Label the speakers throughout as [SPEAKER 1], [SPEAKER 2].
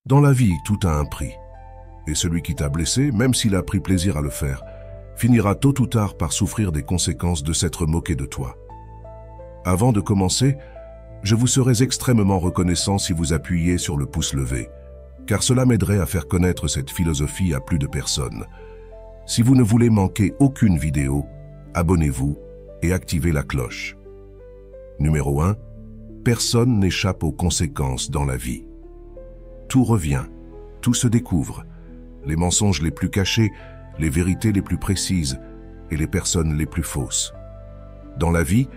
[SPEAKER 1] Dans la vie, tout a un prix. Et celui qui t'a blessé, même s'il a pris plaisir à le faire, finira tôt ou tard par souffrir des conséquences de s'être moqué de toi. Avant de commencer, je vous serais extrêmement reconnaissant si vous appuyiez sur le pouce levé, car cela m'aiderait à faire connaître cette philosophie à plus de personnes. Si vous ne voulez manquer aucune vidéo, abonnez-vous et activez la cloche. Numéro 1. Personne n'échappe aux conséquences dans la vie. Tout revient, tout se découvre. Les mensonges les plus cachés, les vérités les plus précises et les personnes les plus fausses. Dans la vie,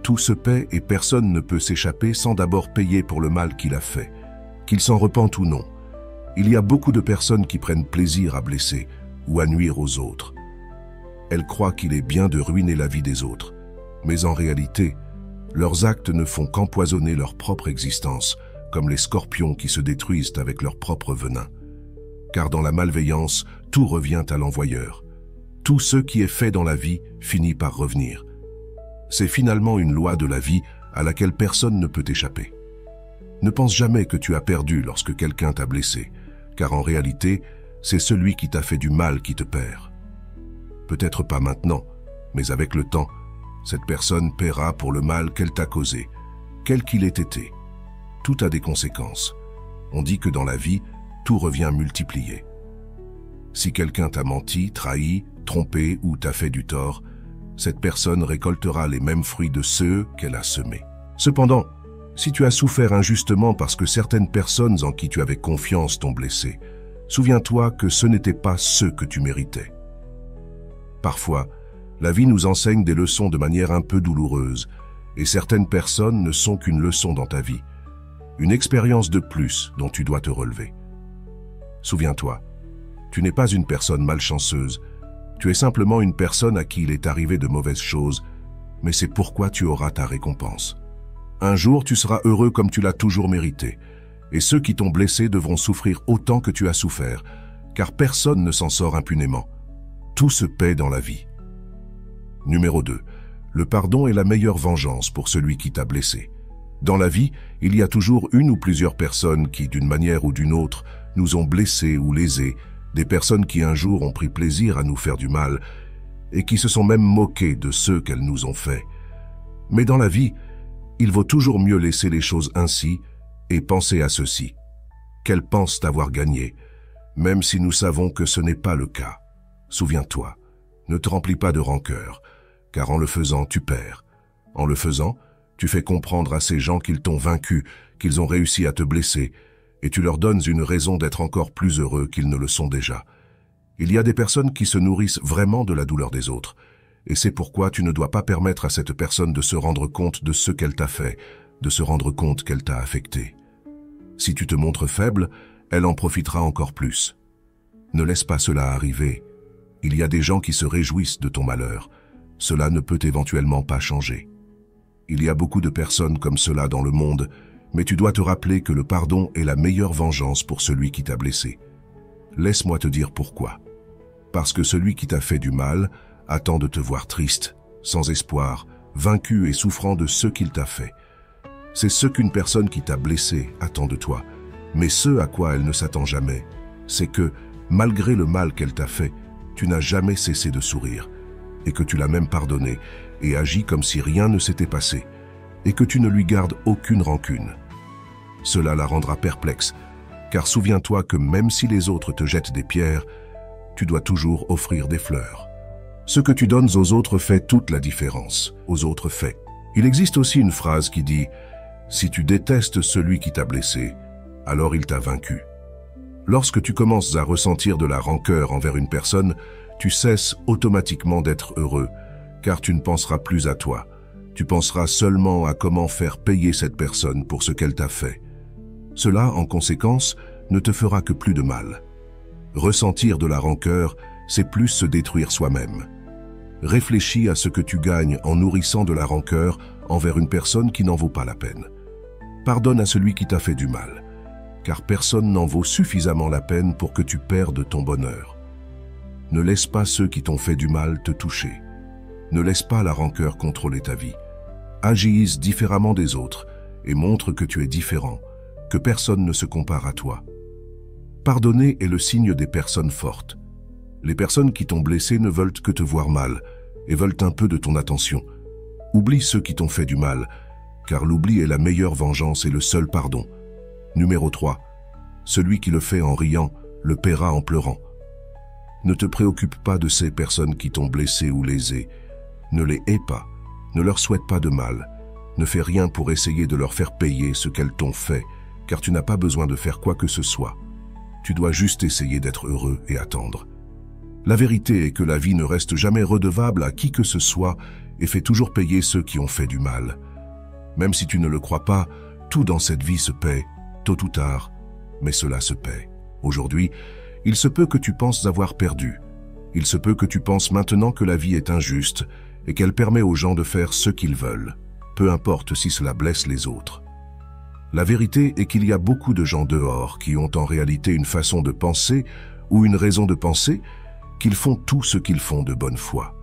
[SPEAKER 1] tout se paie et personne ne peut s'échapper sans d'abord payer pour le mal qu'il a fait, qu'il s'en repente ou non. Il y a beaucoup de personnes qui prennent plaisir à blesser ou à nuire aux autres. Elles croient qu'il est bien de ruiner la vie des autres, mais en réalité, leurs actes ne font qu'empoisonner leur propre existence, comme les scorpions qui se détruisent avec leur propre venin. Car dans la malveillance, tout revient à l'envoyeur. Tout ce qui est fait dans la vie finit par revenir. C'est finalement une loi de la vie à laquelle personne ne peut échapper. Ne pense jamais que tu as perdu lorsque quelqu'un t'a blessé, car en réalité, c'est celui qui t'a fait du mal qui te perd. Peut-être pas maintenant, mais avec le temps, cette personne paiera pour le mal qu'elle t'a causé, quel qu'il ait été. Tout a des conséquences. On dit que dans la vie, tout revient multiplié. Si quelqu'un t'a menti, trahi, trompé ou t'a fait du tort, cette personne récoltera les mêmes fruits de ceux qu'elle a semés. Cependant, si tu as souffert injustement parce que certaines personnes en qui tu avais confiance t'ont blessé, souviens-toi que ce n'était pas ce que tu méritais. Parfois, la vie nous enseigne des leçons de manière un peu douloureuse, et certaines personnes ne sont qu'une leçon dans ta vie, une expérience de plus dont tu dois te relever. Souviens-toi, tu n'es pas une personne malchanceuse, tu es simplement une personne à qui il est arrivé de mauvaises choses, mais c'est pourquoi tu auras ta récompense. Un jour, tu seras heureux comme tu l'as toujours mérité, et ceux qui t'ont blessé devront souffrir autant que tu as souffert, car personne ne s'en sort impunément. Tout se paie dans la vie. Numéro 2. Le pardon est la meilleure vengeance pour celui qui t'a blessé. Dans la vie, il y a toujours une ou plusieurs personnes qui, d'une manière ou d'une autre, nous ont blessés ou lésés, des personnes qui un jour ont pris plaisir à nous faire du mal et qui se sont même moquées de ceux qu'elles nous ont fait. Mais dans la vie, il vaut toujours mieux laisser les choses ainsi et penser à ceci, qu'elles pensent avoir gagné, même si nous savons que ce n'est pas le cas. Souviens-toi, ne te remplis pas de rancœur, car en le faisant, tu perds. En le faisant, tu fais comprendre à ces gens qu'ils t'ont vaincu, qu'ils ont réussi à te blesser, et tu leur donnes une raison d'être encore plus heureux qu'ils ne le sont déjà. Il y a des personnes qui se nourrissent vraiment de la douleur des autres, et c'est pourquoi tu ne dois pas permettre à cette personne de se rendre compte de ce qu'elle t'a fait, de se rendre compte qu'elle t'a affecté. Si tu te montres faible, elle en profitera encore plus. Ne laisse pas cela arriver. Il y a des gens qui se réjouissent de ton malheur. Cela ne peut éventuellement pas changer. Il y a beaucoup de personnes comme cela dans le monde, mais tu dois te rappeler que le pardon est la meilleure vengeance pour celui qui t'a blessé. Laisse-moi te dire pourquoi. Parce que celui qui t'a fait du mal attend de te voir triste, sans espoir, vaincu et souffrant de ce qu'il t'a fait. C'est ce qu'une personne qui t'a blessé attend de toi, mais ce à quoi elle ne s'attend jamais, c'est que, malgré le mal qu'elle t'a fait, tu n'as jamais cessé de sourire, et que tu l'as même pardonné et agi comme si rien ne s'était passé, et que tu ne lui gardes aucune rancune. Cela la rendra perplexe, car souviens-toi que même si les autres te jettent des pierres, tu dois toujours offrir des fleurs. Ce que tu donnes aux autres fait toute la différence, aux autres faits. Il existe aussi une phrase qui dit « Si tu détestes celui qui t'a blessé, alors il t'a vaincu ». Lorsque tu commences à ressentir de la rancœur envers une personne, tu cesses automatiquement d'être heureux, car tu ne penseras plus à toi. Tu penseras seulement à comment faire payer cette personne pour ce qu'elle t'a fait. Cela, en conséquence, ne te fera que plus de mal. Ressentir de la rancœur, c'est plus se détruire soi-même. Réfléchis à ce que tu gagnes en nourrissant de la rancœur envers une personne qui n'en vaut pas la peine. Pardonne à celui qui t'a fait du mal, car personne n'en vaut suffisamment la peine pour que tu perdes ton bonheur. Ne laisse pas ceux qui t'ont fait du mal te toucher. Ne laisse pas la rancœur contrôler ta vie. Agisse différemment des autres et montre que tu es différent, que personne ne se compare à toi. Pardonner est le signe des personnes fortes. Les personnes qui t'ont blessé ne veulent que te voir mal et veulent un peu de ton attention. Oublie ceux qui t'ont fait du mal, car l'oubli est la meilleure vengeance et le seul pardon. Numéro 3. Celui qui le fait en riant le paiera en pleurant. Ne te préoccupe pas de ces personnes qui t'ont blessé ou lésé. Ne les hais pas, ne leur souhaite pas de mal. Ne fais rien pour essayer de leur faire payer ce qu'elles t'ont fait, car tu n'as pas besoin de faire quoi que ce soit. Tu dois juste essayer d'être heureux et attendre. La vérité est que la vie ne reste jamais redevable à qui que ce soit et fait toujours payer ceux qui ont fait du mal. Même si tu ne le crois pas, tout dans cette vie se paie, tôt ou tard, mais cela se paie. Aujourd'hui, il se peut que tu penses avoir perdu. Il se peut que tu penses maintenant que la vie est injuste et qu'elle permet aux gens de faire ce qu'ils veulent, peu importe si cela blesse les autres. La vérité est qu'il y a beaucoup de gens dehors qui ont en réalité une façon de penser ou une raison de penser qu'ils font tout ce qu'ils font de bonne foi.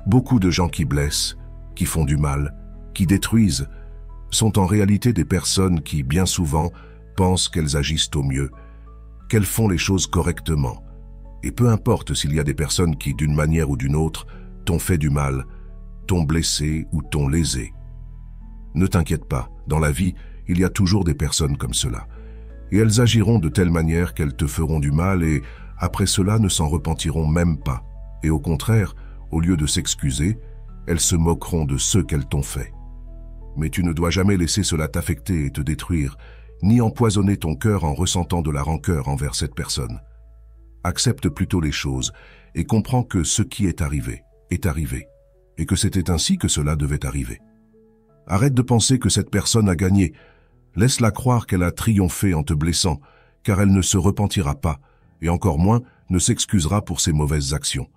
[SPEAKER 1] Beaucoup de gens qui blessent, qui font du mal, qui détruisent, sont en réalité des personnes qui, bien souvent, pensent qu'elles agissent au mieux, qu'elles font les choses correctement. Et peu importe s'il y a des personnes qui, d'une manière ou d'une autre, t'ont fait du mal, t'ont blessé ou t'ont lésé. Ne t'inquiète pas, dans la vie, il y a toujours des personnes comme cela. Et elles agiront de telle manière qu'elles te feront du mal et, après cela, ne s'en repentiront même pas. Et au contraire, au lieu de s'excuser, elles se moqueront de ceux qu'elles t'ont fait. Mais tu ne dois jamais laisser cela t'affecter et te détruire, ni empoisonner ton cœur en ressentant de la rancœur envers cette personne. Accepte plutôt les choses et comprends que ce qui est arrivé, et que c'était ainsi que cela devait arriver. Arrête de penser que cette personne a gagné. Laisse-la croire qu'elle a triomphé en te blessant, car elle ne se repentira pas, et encore moins ne s'excusera pour ses mauvaises actions.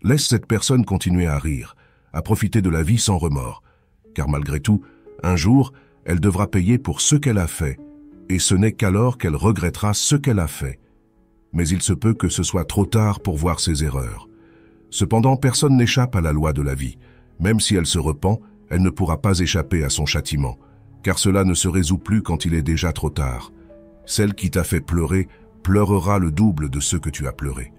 [SPEAKER 1] Laisse cette personne continuer à rire, à profiter de la vie sans remords, car malgré tout, un jour, elle devra payer pour ce qu'elle a fait, et ce n'est qu'alors qu'elle regrettera ce qu'elle a fait. Mais il se peut que ce soit trop tard pour voir ses erreurs. Cependant, personne n'échappe à la loi de la vie. Même si elle se repent, elle ne pourra pas échapper à son châtiment, car cela ne se résout plus quand il est déjà trop tard. Celle qui t'a fait pleurer pleurera le double de ce que tu as pleuré.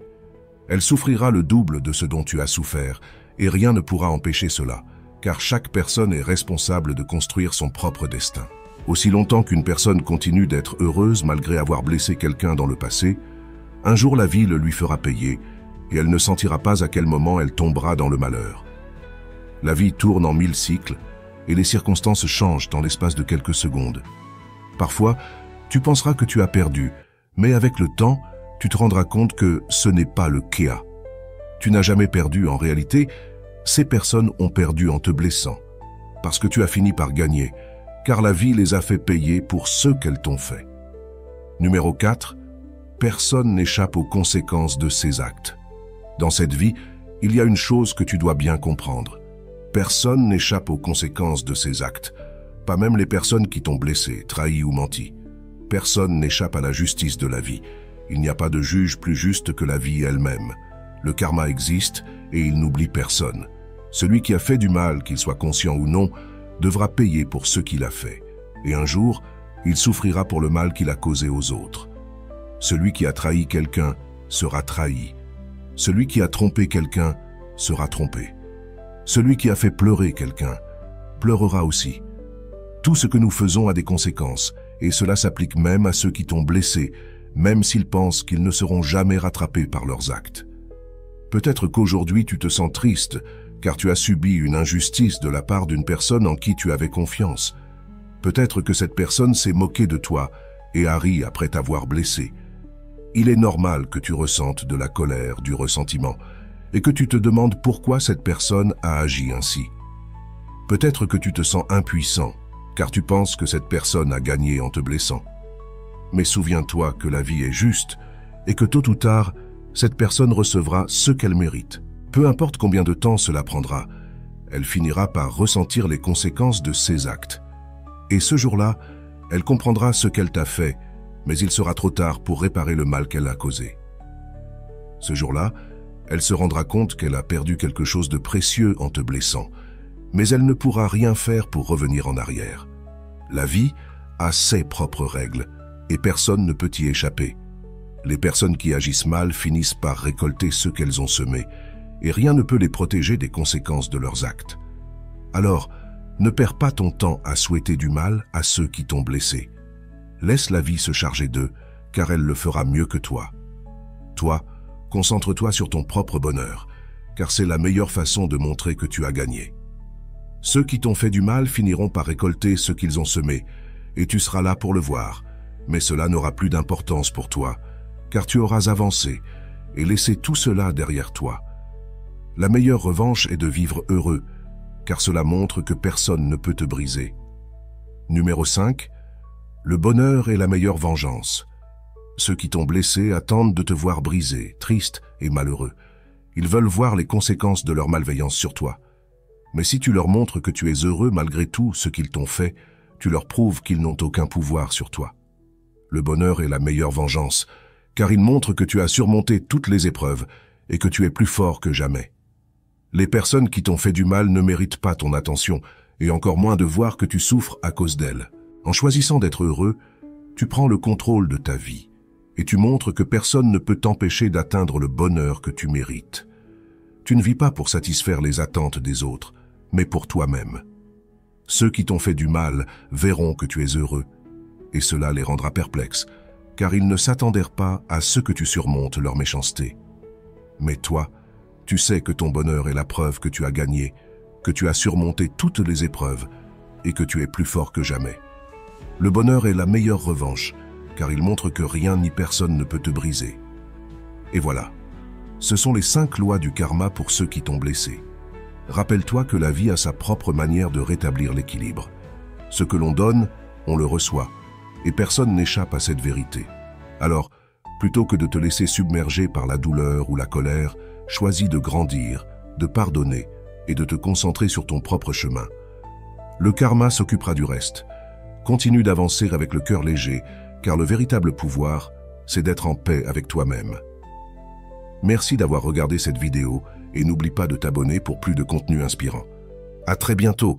[SPEAKER 1] Elle souffrira le double de ce dont tu as souffert, et rien ne pourra empêcher cela, car chaque personne est responsable de construire son propre destin. Aussi longtemps qu'une personne continue d'être heureuse malgré avoir blessé quelqu'un dans le passé, un jour la vie le lui fera payer, et elle ne sentira pas à quel moment elle tombera dans le malheur. La vie tourne en 1000 cycles, et les circonstances changent en l'espace de quelques secondes. Parfois, tu penseras que tu as perdu, mais avec le temps, tu te rendras compte que ce n'est pas le cas. Tu n'as jamais perdu en réalité, ces personnes ont perdu en te blessant, parce que tu as fini par gagner, car la vie les a fait payer pour ce qu'elles t'ont fait. Numéro 4. Personne n'échappe aux conséquences de ses actes. Dans cette vie, il y a une chose que tu dois bien comprendre. Personne n'échappe aux conséquences de ses actes, pas même les personnes qui t'ont blessé, trahi ou menti. Personne n'échappe à la justice de la vie. Il n'y a pas de juge plus juste que la vie elle-même. Le karma existe et il n'oublie personne. Celui qui a fait du mal, qu'il soit conscient ou non, devra payer pour ce qu'il a fait. Et un jour, il souffrira pour le mal qu'il a causé aux autres. Celui qui a trahi quelqu'un sera trahi. Celui qui a trompé quelqu'un sera trompé. Celui qui a fait pleurer quelqu'un pleurera aussi. Tout ce que nous faisons a des conséquences, et cela s'applique même à ceux qui t'ont blessé, même s'ils pensent qu'ils ne seront jamais rattrapés par leurs actes. Peut-être qu'aujourd'hui tu te sens triste, car tu as subi une injustice de la part d'une personne en qui tu avais confiance. Peut-être que cette personne s'est moquée de toi et a ri après t'avoir blessé. Il est normal que tu ressentes de la colère, du ressentiment, et que tu te demandes pourquoi cette personne a agi ainsi. Peut-être que tu te sens impuissant, car tu penses que cette personne a gagné en te blessant. Mais souviens-toi que la vie est juste, et que tôt ou tard, cette personne recevra ce qu'elle mérite. Peu importe combien de temps cela prendra, elle finira par ressentir les conséquences de ses actes. Et ce jour-là, elle comprendra ce qu'elle t'a fait, mais il sera trop tard pour réparer le mal qu'elle a causé. Ce jour-là, elle se rendra compte qu'elle a perdu quelque chose de précieux en te blessant, mais elle ne pourra rien faire pour revenir en arrière. La vie a ses propres règles, et personne ne peut y échapper. Les personnes qui agissent mal finissent par récolter ce qu'elles ont semé, et rien ne peut les protéger des conséquences de leurs actes. Alors, ne perds pas ton temps à souhaiter du mal à ceux qui t'ont blessé. Laisse la vie se charger d'eux, car elle le fera mieux que toi. Toi, concentre-toi sur ton propre bonheur, car c'est la meilleure façon de montrer que tu as gagné. Ceux qui t'ont fait du mal finiront par récolter ce qu'ils ont semé, et tu seras là pour le voir, mais cela n'aura plus d'importance pour toi, car tu auras avancé et laissé tout cela derrière toi. La meilleure revanche est de vivre heureux, car cela montre que personne ne peut te briser. Numéro 5. Le bonheur est la meilleure vengeance. Ceux qui t'ont blessé attendent de te voir brisé, triste et malheureux. Ils veulent voir les conséquences de leur malveillance sur toi. Mais si tu leur montres que tu es heureux malgré tout ce qu'ils t'ont fait, tu leur prouves qu'ils n'ont aucun pouvoir sur toi. Le bonheur est la meilleure vengeance, car il montre que tu as surmonté toutes les épreuves et que tu es plus fort que jamais. Les personnes qui t'ont fait du mal ne méritent pas ton attention, et encore moins de voir que tu souffres à cause d'elles. En choisissant d'être heureux, tu prends le contrôle de ta vie, et tu montres que personne ne peut t'empêcher d'atteindre le bonheur que tu mérites. Tu ne vis pas pour satisfaire les attentes des autres, mais pour toi-même. Ceux qui t'ont fait du mal verront que tu es heureux, et cela les rendra perplexes, car ils ne s'attendaient pas à ce que tu surmontes leur méchanceté. Mais toi, tu sais que ton bonheur est la preuve que tu as gagné, que tu as surmonté toutes les épreuves et que tu es plus fort que jamais. Le bonheur est la meilleure revanche, car il montre que rien ni personne ne peut te briser. Et voilà, ce sont les 5 lois du karma pour ceux qui t'ont blessé. Rappelle-toi que la vie a sa propre manière de rétablir l'équilibre. Ce que l'on donne, on le reçoit, et personne n'échappe à cette vérité. Alors, plutôt que de te laisser submerger par la douleur ou la colère, choisis de grandir, de pardonner et de te concentrer sur ton propre chemin. Le karma s'occupera du reste. Continue d'avancer avec le cœur léger, car le véritable pouvoir, c'est d'être en paix avec toi-même. Merci d'avoir regardé cette vidéo et n'oublie pas de t'abonner pour plus de contenu inspirant. À très bientôt